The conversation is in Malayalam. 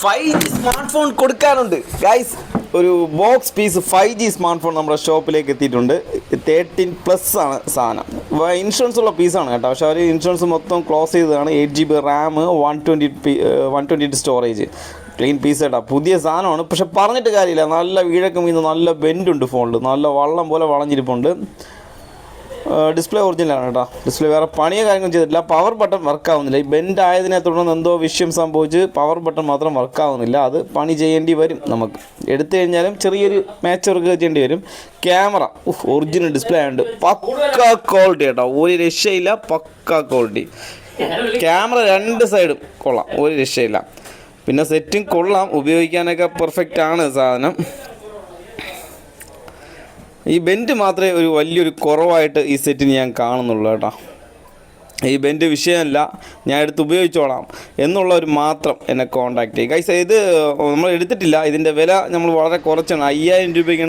5G സ്മാർട്ട് ഫോൺ കൊടുക്കാനുണ്ട് ഗൈസ്. ഒരു box piece 5G smart phone നമ്മുടെ ഷോപ്പിലേക്ക് എത്തിയിട്ടുണ്ട്. 13+ ആണ് സാധനം. ഇൻഷുറൻസ് ഉള്ള പീസാണ് കേട്ടോ. പക്ഷേ അവർ ഇൻഷുറൻസ് മൊത്തം ക്ലോസ് ചെയ്തതാണ്. 8GB Ram, 128 storage. Clean piece കേട്ടോ, പുതിയ സാധനമാണ്. പക്ഷെ പറഞ്ഞിട്ട് കാര്യമില്ല, നല്ല വീഴക്കം വീണ് നല്ല ബെൻഡുണ്ട് ഫോണിൽ, നല്ല വള്ളം പോലെ വളഞ്ഞിരിപ്പുണ്ട്. ഡിസ്പ്ലേ ഒറിജിനലാണ് കേട്ടോ. ഡിസ്പ്ലേ വേറെ പണിയോ കാര്യങ്ങളും ചെയ്തിട്ടില്ല. പവർ ബട്ടൺ വർക്കാവുന്നില്ല. ഈ ബെൻഡ് ആയതിനെ തുടർന്ന് എന്തോ വിഷയം സംഭവിച്ച് പവർ ബട്ടൺ മാത്രം വർക്കാവുന്നില്ല. അത് പണി ചെയ്യേണ്ടി വരും. നമുക്ക് എടുത്തു കഴിഞ്ഞാലും ചെറിയൊരു മാച്ച് വർക്ക് ചെയ്യേണ്ടി വരും. ക്യാമറ ഒറിജിനൽ ഡിസ്പ്ലേ ആയതുകൊണ്ട് പക്ക ക്വാളിറ്റി കേട്ടോ, ഒരു രക്ഷയില്ല. പക്ക ക്വാളിറ്റി ക്യാമറ, രണ്ട് സൈഡും കൊള്ളാം, ഒരു രക്ഷയില്ല. പിന്നെ സെറ്റിംഗ് കൊള്ളാം, ഉപയോഗിക്കാനൊക്കെ പെർഫെക്റ്റ് ആണ് സാധനം. ഈ ബെൻഡ് മാത്രമേ ഒരു വലിയൊരു കുറവായിട്ട് ഈ സെറ്റിന് ഞാൻ കാണുന്നുള്ളൂ കേട്ടോ. ഈ ബെൻഡ് വിഷയമല്ല, ഞാൻ എടുത്ത് ഉപയോഗിച്ചോളാം എന്നുള്ളവർ മാത്രം എന്നെ കോൺടാക്റ്റ് ചെയ്യും ഗൈസ്. ഇത് നമ്മൾ എടുത്തിട്ടില്ല, ഇതിൻ്റെ വില നമ്മൾ വളരെ കുറച്ചാണ്. 5000 രൂപയ്ക്ക്